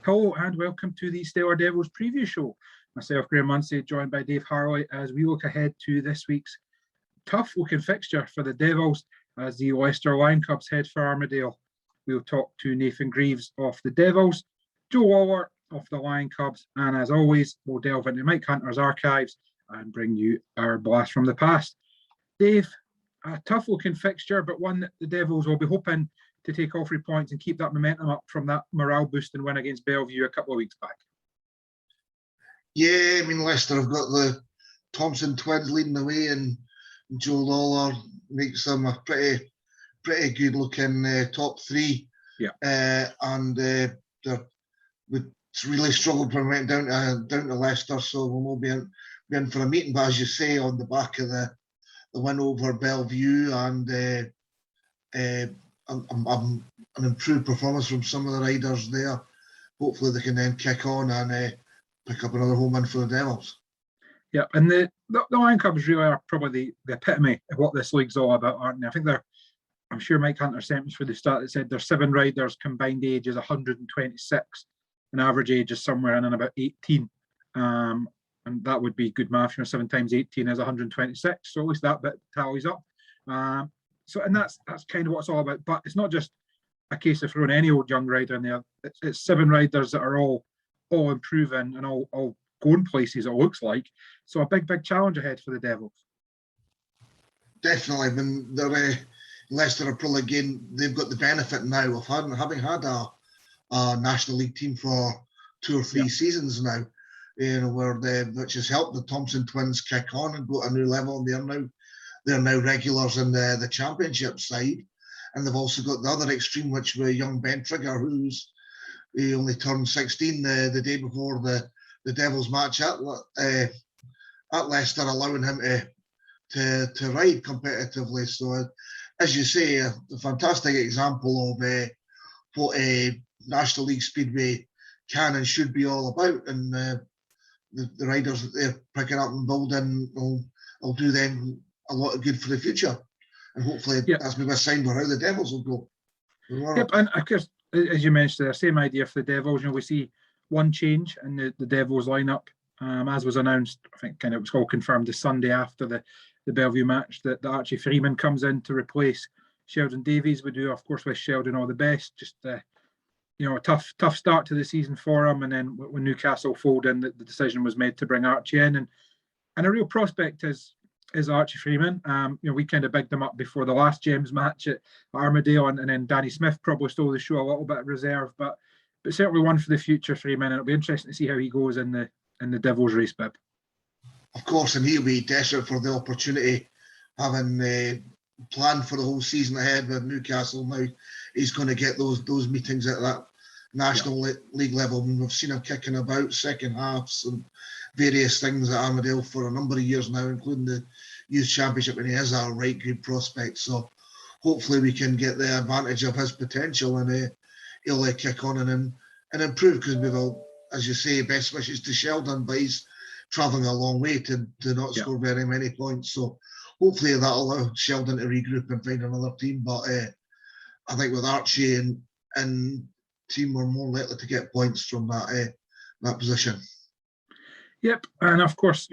Hello and welcome to the Stellar Devils preview show. Myself, Graham Munsey, joined by Dave Harley as we look ahead to this week's tough-looking fixture for the Devils as the Leicester Lion Cubs head for Armadale. We'll talk to Nathan Greaves of the Devils, Joe Waller of the Lion Cubs, and as always, we'll delve into Mike Hunter's archives and bring you our blast from the past. Dave, a tough-looking fixture, but one that the Devils will be hoping to take all 3 points and keep that momentum up from that morale-boosting win against Bellevue a couple of weeks back. Yeah, I mean, Leicester have got the Thompson twins leading the way, and Joe Lawler makes them a pretty good-looking top three. Yeah. They really struggled when we went down to Leicester, so we'll be in for a meeting. But as you say, on the back of the win over Bellevue and an improved performance from some of the riders there, hopefully they can then kick on and pick up another home win for the Devils. Yeah, and the Lion Cubs really are probably the epitome of what this league's all about, aren't they? I think I'm sure Mike Hunter sent me for the start that said there's 7 riders, combined age is 126, and average age is somewhere in and about 18. And that would be good math, 7 times 18 is 126, so at least that bit tallies up. And that's kind of what it's all about. But it's not just a case of throwing any old young rider in there. It's 7 riders that are all improving and all going places, it looks like. So a big challenge ahead for the Devils. Definitely. I mean, Leicester are probably again, they've got the benefit now of having had a National League team for 2 or 3 seasons now, which has helped the Thompson twins kick on and go to a new level. And they're now regulars in the championship side, and they've also got the other extreme, which was young Ben Trigger, he only turned 16 the day before the Devils match at Leicester, allowing him to ride competitively. So, as you say, a fantastic example of what a National League Speedway can and should be all about, and the riders that they're picking up and building will do them a lot of good for the future, and hopefully that's maybe a sign for how the Devils will go. Yep, and of course, as you mentioned, the same idea for the Devils. We see one change in the Devils lineup, as was announced. I think it was all confirmed the Sunday after the Bellevue match that Archie Freeman comes in to replace Sheldon Davies. We do, of course, wish Sheldon all the best. Just a tough start to the season for him, and then when Newcastle folded in, the decision was made to bring Archie in, and a real prospect is Archie Freeman. We kind of bigged him up before the last James match at Armadale, and then Danny Smith probably stole the show a little bit of reserve, but certainly one for the future, Freeman. It'll be interesting to see how he goes in the Devils race, Bib. Of course, and he'll be desperate for the opportunity, having planned for the whole season ahead with Newcastle. Now he's going to get those meetings at that National League level. We've seen him kicking about second halves and various things at Armadale for a number of years now, including the Youth Championship, and he is a right good prospect. So hopefully we can get the advantage of his potential, and he'll kick on and improve, because we will, as you say, best wishes to Sheldon, but he's travelling a long way to not score very many points. So hopefully that'll allow Sheldon to regroup and find another team. But I think with Archie and team, we're more likely to get points from that position. Yep, and of course,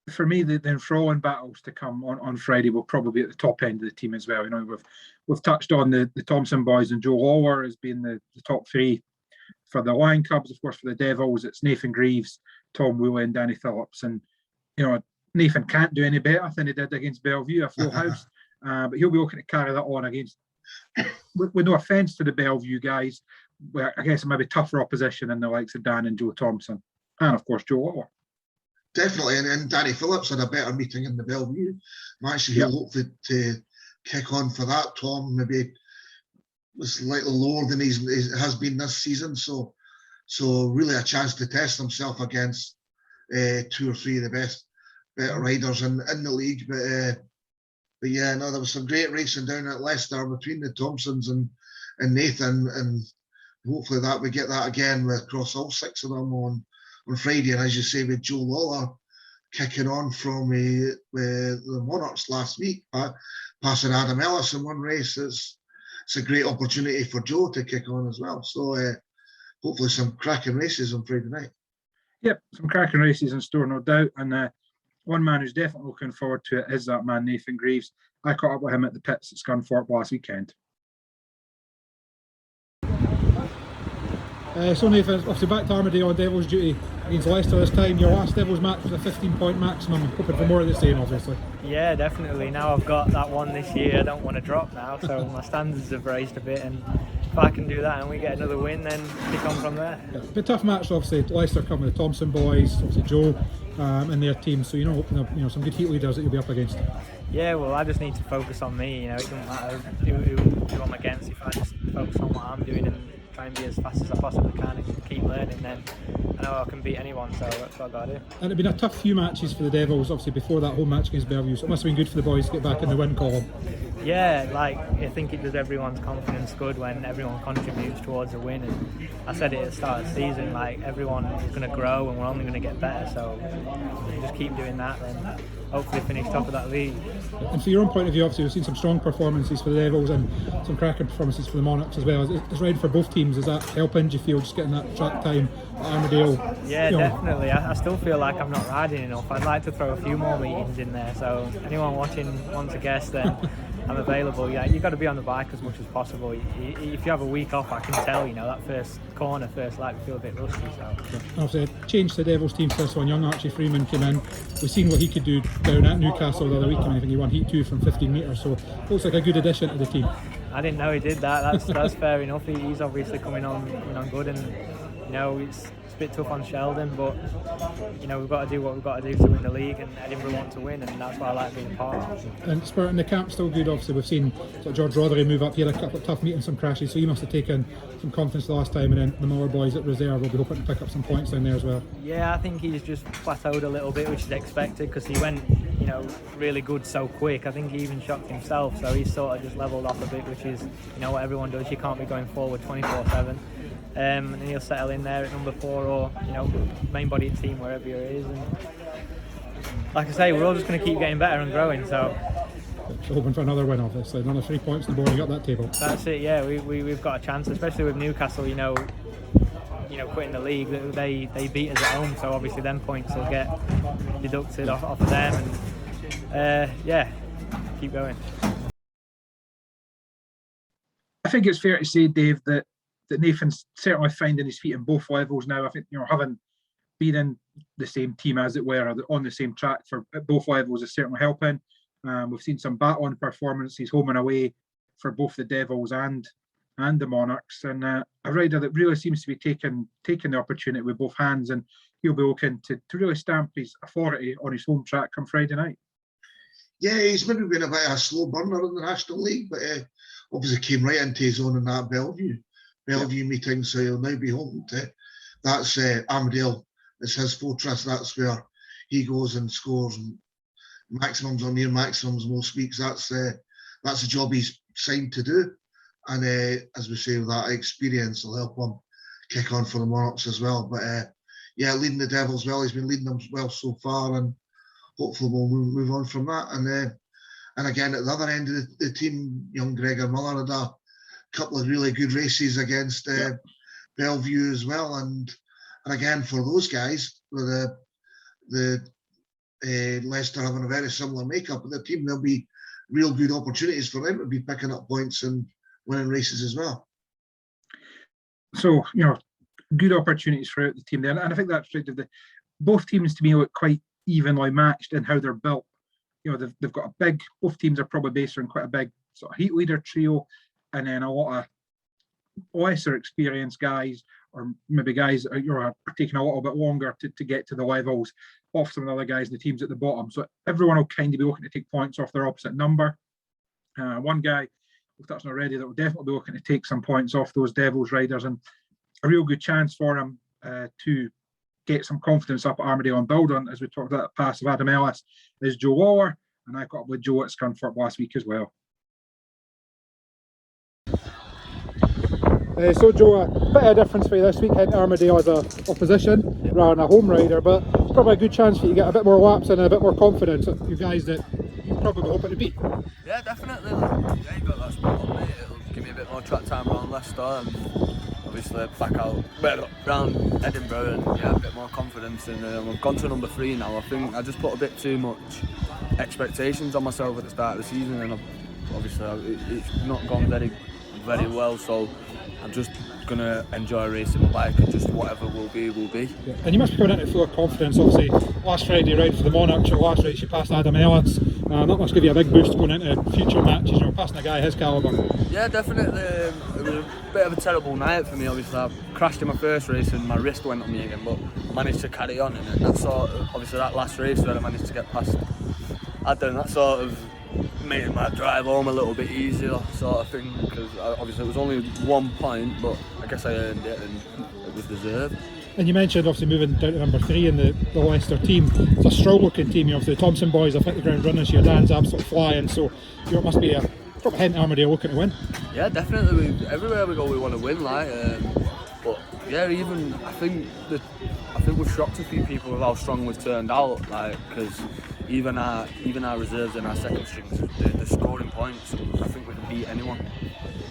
for me, the enthralling battles to come on Friday will probably be at the top end of the team as well. We've touched on the Thompson boys, and Joe Lawler has been the top 3 for the Lion Cubs. Of course, for the Devils, it's Nathan Greaves, Tom Woolley, and Danny Phillips. And Nathan can't do any better than he did against Bellevue, a full house. But he'll be looking to carry that on against, with no offence to the Bellevue guys, where I guess it might be tougher opposition than the likes of Dan and Joe Thompson, and of course Joe Waller. Definitely, and Danny Phillips had a better meeting in the Bellevue match. He'll hope to kick on for that. Tom maybe was slightly lower than he has been this season, so really a chance to test himself against 2 or 3 of the better riders in the league. But yeah, no, there was some great racing down at Leicester between the Thompsons and Nathan, and hopefully that we get that again across all 6 of them on Friday. And as you say, with Joe Lawler kicking on from the Monarchs last week, passing Adam Ellis in one race, it's a great opportunity for Joe to kick on as well. So hopefully some cracking races on Friday night. Yep, some cracking races in store, no doubt. And one man who's definitely looking forward to it is that man, Nathan Greaves. I caught up with him at the pits at Scunthorpe last weekend. So Nathan, obviously back to Armadale on Devils duty against Leicester this time. Your last Devils match was a 15-point maximum. Hoping for more of the same, obviously. Yeah, definitely. Now I've got that one this year, I don't want to drop now, so my standards have raised a bit, and if I can do that and we get another win, then kick on from there. Yeah, but tough match, obviously. Leicester come with the Thompson boys, obviously Joe and their team, so you know some good heat leaders that you'll be up against. Yeah, well, I just need to focus on me. It doesn't matter who I'm against. If I just focus on what I'm doing and try and be as fast as I possibly can and keep learning, then I know I can beat anyone, so that's what I've got to do. And it's been a tough few matches for the Devils, obviously before that home match against Bellevue, so it must have been good for the boys to get back in the win column. Yeah, I think it does everyone's confidence good when everyone contributes towards a win. And I said it at the start of the season, everyone is going to grow and we're only going to get better. So if we just keep doing that, then hopefully finish top of that league. And from your own point of view, obviously we've seen some strong performances for the Devils and some cracking performances for the Monarchs as well. It's ready for both teams. Is that helping? Do you feel just getting that track time at Armadale? Yeah, definitely. I still feel like I'm not riding enough. I'd like to throw a few more meetings in there. So anyone watching wants a guest, then I'm available. Yeah, you've got to be on the bike as much as possible. If you have a week off, I can tell, that first corner, first lap, you feel a bit rusty. So obviously, changed the Devils team first one. Young Archie Freeman came in. We've seen what he could do down at Newcastle the other week. I think he won Heat 2 from 15 metres, so looks like a good addition to the team. I didn't know he did that. That's fair enough. He's obviously coming on good, and it's a bit tough on Sheldon, but we've got to do what we've got to do to win the league, and Edinburgh want to win, and that's why I like being a part of it. And Spirit in the camp still good. Obviously we've seen George Rothery move up. He had a couple of tough meetings, some crashes, so he must have taken some confidence the last time, and then the Muller boys at reserve will be hoping to pick up some points down there as well. Yeah, I think he's just plateaued a little bit, which is expected because he went really good so quick. I think he even shocked himself, so he's sort of just levelled off a bit, which is what everyone does. You can't be going forward 24/7. And he'll settle in there at number 4 or main body team, wherever he is. And like I say, we're all just going to keep getting better and growing. So hoping for another win, obviously. Another 3 points on the board, you got that table. That's it. Yeah, we've got a chance, especially with Newcastle. Quitting the league, they beat us at home, so obviously them points will get deducted off of them, and keep going. I think it's fair to say, Dave, that Nathan's certainly finding his feet in both levels now. I think having been in the same team, as it were, on the same track at both levels is certainly helping. We've seen some battling performances home and away for both the Devils and the Monarchs, and a rider that really seems to be taking the opportunity with both hands, and he'll be looking to really stamp his authority on his home track come Friday night. Yeah, he's maybe been a bit of a slow burner in the National League, but obviously came right into his own in that Bellevue meeting, so he'll now be home to. That's Armadale. It's his fortress. That's where he goes and scores maximums or near maximums most weeks. That's the job he's signed to do. And as we say, with that experience will help him kick on for the Monarchs as well. But leading the Devils well, he's been leading them well so far, and hopefully we'll move on from that. And again, at the other end of the team, young Gregor Muller had a couple of really good races against Bellevue as well. And again, for those guys, with the Leicester having a very similar makeup of the team, there'll be real good opportunities for them to be picking up points and winning races as well. So, good opportunities throughout the team there. And I think that's right. Both teams to me look quite evenly matched in how they're built. They've got both teams are probably based on quite a big sort of heat leader trio, and then a lot of lesser experienced guys, or maybe guys that are taking a little bit longer to get to the levels of some of the other guys in the teams at the bottom. So everyone will kind of be looking to take points off their opposite number. One guy we've touched on already that will definitely be looking to take some points off those Devils riders, and a real good chance for him to get some confidence up at Armadale and build on, as we talked about the pass of Adam Ellis, is Joe Waller, and I caught up with Joe at Scunthorpe last week as well. So Joe, a bit of a difference for you this week, heading to Armadale as a opposition rather than a home rider, but it's probably a good chance for you to get a bit more laps and a bit more confidence, you guys that you're probably hoping to beat. Yeah, definitely. Yeah, you got that spot on me. It'll give me a bit more track time around Leicester, and obviously back out around Edinburgh and yeah, a bit more confidence. And I've gone to number 3 now. I think I just put a bit too much expectations on myself at the start of the season, and it's not gone very well. So I'm just gonna enjoy racing my bike, and just whatever will be, will be. Yeah. And you must be coming into full of confidence. Obviously, last Friday round for the Monarchs, your last race you passed Adam Ellis. That must give you a big boost going into future matches. You're passing a guy his calibre. Yeah, definitely. It was a bit of a terrible night for me. Obviously, I crashed in my first race and my wrist went on me again, but I managed to carry on. And that sort of, obviously, that last race where I managed to get past Adam, that sort of made my drive home a little bit easier, sort of thing. Because obviously it was only 1 point, but I guess I earned it and it was deserved. And you mentioned obviously moving down to number 3 in the Leicester team. It's a strong-looking team. Obviously the Thompson boys have hit the ground running, so your Dan's absolutely flying. So it must be a probably hint Armadale looking to win. Yeah, definitely. Everywhere we go, we want to win. But yeah, even I think we've shocked a few people with how strong we've turned out. Because even our reserves and our second strings, they're scoring points. And I think we can beat anyone.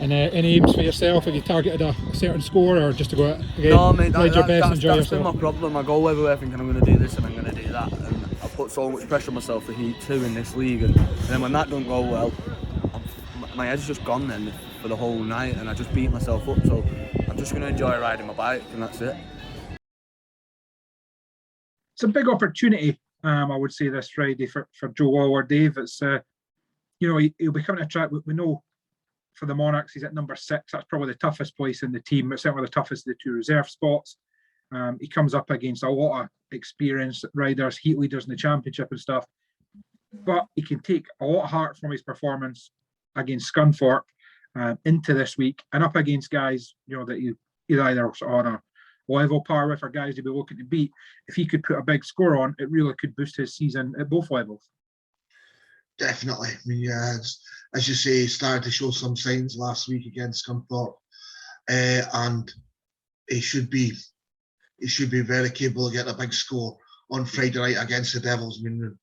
And any aims for yourself? Have you targeted a certain score, or just to go out again, no, mate, your best, enjoy that's yourself? been my problem. I go everywhere thinking I'm going to do this and I'm going to do that, and I put so much pressure on myself for Heat 2 in this league, and then when that don't go well, my head's just gone then for the whole night, and I just beat myself up. So I'm just going to enjoy riding my bike, and that's it. It's a big opportunity, I would say, this Friday for Joe Waller, Dave. It's he'll be coming to track. We know for the Monarchs he's at number 6. That's probably the toughest place in the team. It's certainly the toughest of the 2 reserve spots. He comes up against a lot of experienced riders, heat leaders in the championship and stuff. But he can take a lot of heart from his performance against Scunthorpe into this week, and up against guys that he's either on a level par with, or guys he'll be looking to beat. If he could put a big score on, it really could boost his season at both levels. Definitely. I mean, yeah, as you say, he started to show some signs last week against Scunthorpe, and he should be very capable of getting a big score on Friday night against the Devils. I mean,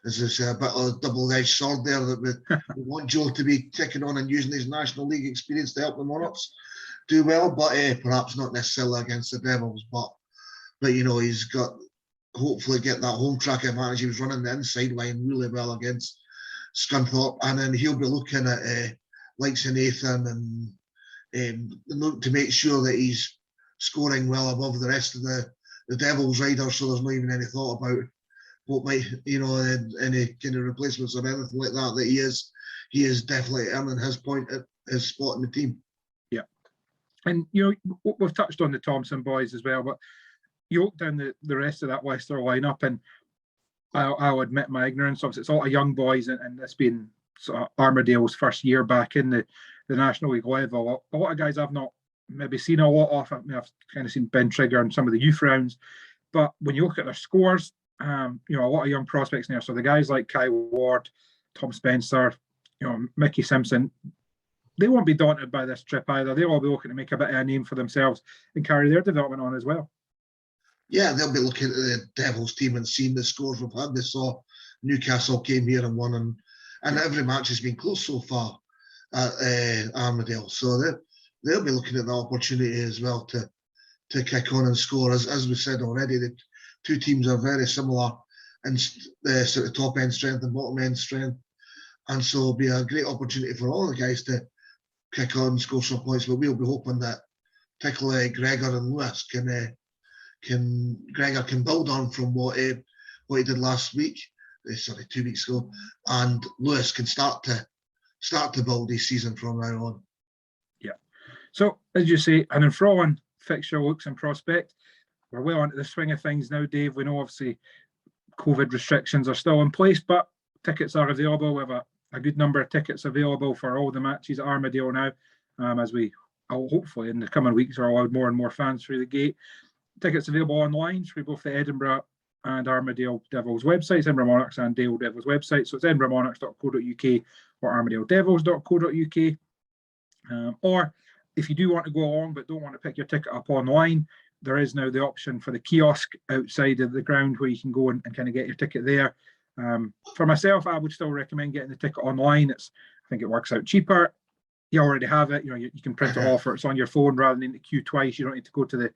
there's a bit of a double-edged sword there that we want Joe to be taking on and using his National League experience to help the Monarchs do well, but perhaps not necessarily against the Devils. But he's got hopefully get that home track advantage. He was running the inside line really well against Scunthorpe, and then he'll be looking at likes of Nathan and look to make sure that he's scoring well above the rest of the Devils riders, so there's not even any thought about what might any kind of replacements or anything like that. That he is definitely earning his point at his spot in the team. Yeah, and we've touched on the Thompson boys as well, but you look down the rest of that Leicester lineup, and I'll admit my ignorance. Obviously, it's all young boys, and it's been sort of Armadale's first year back in the National League level. A lot of guys I've not maybe seen a lot of. I mean, I've kind of seen Ben Trigger and some of the youth rounds, but when you look at their scores, a lot of young prospects in there. So the guys like Kai Ward, Tom Spencer, Mickey Simpson, they won't be daunted by this trip either. They'll all be looking to make a bit of a name for themselves and carry their development on as well. Yeah, they'll be looking at the Devils team and seeing the scores we've had. They saw Newcastle came here and won, and every match has been close so far at Armadale. So they'll be looking at the opportunity as well to kick on and score. As we said already, the 2 teams are very similar in the sort of top end strength and bottom end strength, and so it'll be a great opportunity for all the guys to kick on and score some points. But we'll be hoping that particularly Gregor and Lewis Gregor can build on from what he did last week, 2 weeks ago, and Lewis can start to build his season from now on. Yeah. So as you say, an enthralling fixture looks and prospect. We're well into the swing of things now, Dave. We know obviously COVID restrictions are still in place, but tickets are available. We have a good number of tickets available for all the matches at Armadale now, as we hopefully in the coming weeks are allowed more and more fans through the gate. Tickets available online through both the Edinburgh and Armadale Devils websites, Edinburgh Monarchs and Dale Devils websites. So it's edinburghmonarchs.co.uk or armadaledevils.co.uk. Or if you do want to go along but don't want to pick your ticket up online, there is now the option for the kiosk outside of the ground where you can go and kind of get your ticket there. For myself, I would still recommend getting the ticket online. I think it works out cheaper. you already have it. You can print it off, or it's on your phone rather than in the queue twice. You don't need to go to the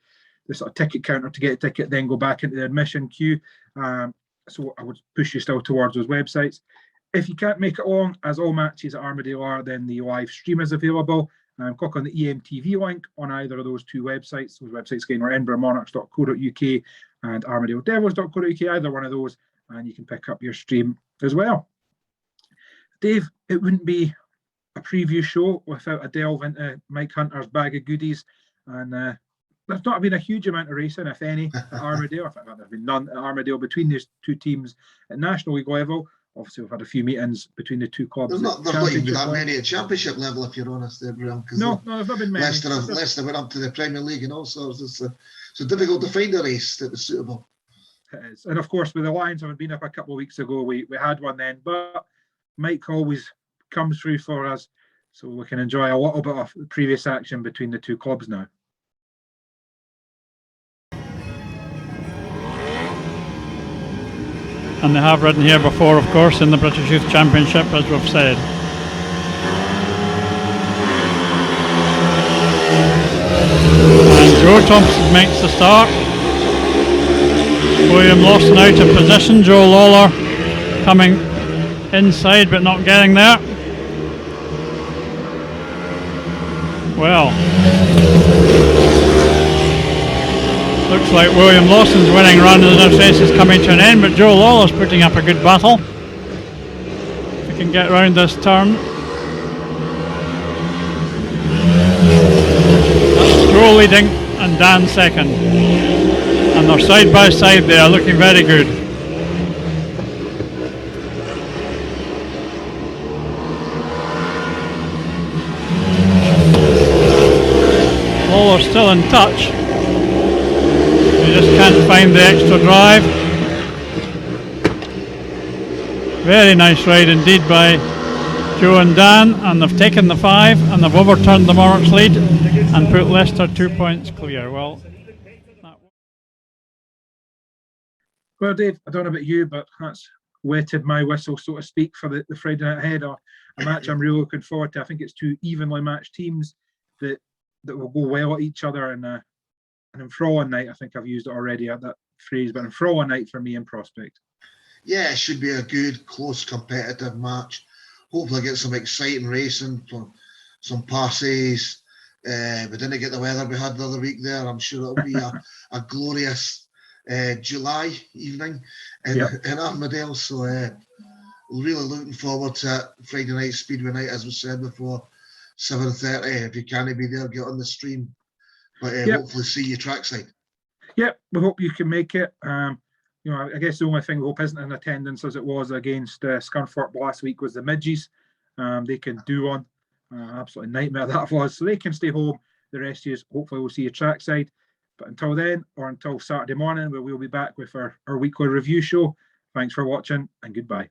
sort of ticket counter to get a ticket, then go back into the admission queue. So I would push you still towards those websites. If you can't make it along, as all matches at Armadale are, then the live stream is available. Click on the EMTV link on either of those two websites. Those websites again are edinburghmonarchs.co.uk and armadaledevils.co.uk, either one of those, and you can pick up your stream as well. Dave, it wouldn't be a preview show without a delve into Mike Hunter's bag of goodies. And there's not been a huge amount of racing, if any, at Armadale. I think there's been none at Armadale between these two teams at National League level. Obviously, we've had a few meetings between the two clubs. There's not even that many at Championship level, if you're honest, there, Graham. No, there's not been many. Leicester went up to the Premier League and all sorts. It's difficult to find a race that was suitable. It is. And of course, with the Lions having been up a couple of weeks ago, we had one then. But Mike always comes through for us, so we can enjoy a little bit of the previous action between the two clubs now. And they have ridden here before, of course, in the British Youth Championship, as we've said. And Joe Thompson makes the start. William Lawson out of position. Joe Lawler coming inside but not getting there. Well, looks like William Lawson's winning run as this race is coming to an end, but Joe Lawler's putting up a good battle. If he can get round this turn. That's Joe leading and Dan second. And they're side by side there, looking very good. Lawler's still in touch. You just can't find the extra drive. Very nice ride indeed by Joe and Dan, and they've taken the 5 and they've overturned the Monarchs lead and put Leicester 2 points clear. Well, Dave, I don't know about you, but that's wetted my whistle, so to speak, for the Friday night ahead. A match I'm really looking forward to. I think it's two evenly matched teams that will go well at each other, and an enthralling night. I think I've used it already, that phrase, but enthralling night for me in Prospect. Yeah, it should be a good, close, competitive match. Hopefully get some exciting racing, some passes. We didn't get the weather we had the other week there. I'm sure it'll be a glorious July evening in Armadale. So really looking forward to Friday night Speedway night, as we said before, 7:30. If you can't be there, get on the stream. But hopefully see you trackside. Yep, we hope you can make it. I guess the only thing we hope isn't in attendance, as it was against Scunthorpe last week, was the midges. They can do one. Absolute nightmare that was. So they can stay home. The rest of you, hopefully we'll see you trackside. But until then, or until Saturday morning, where we'll be back with our weekly review show. Thanks for watching, and goodbye.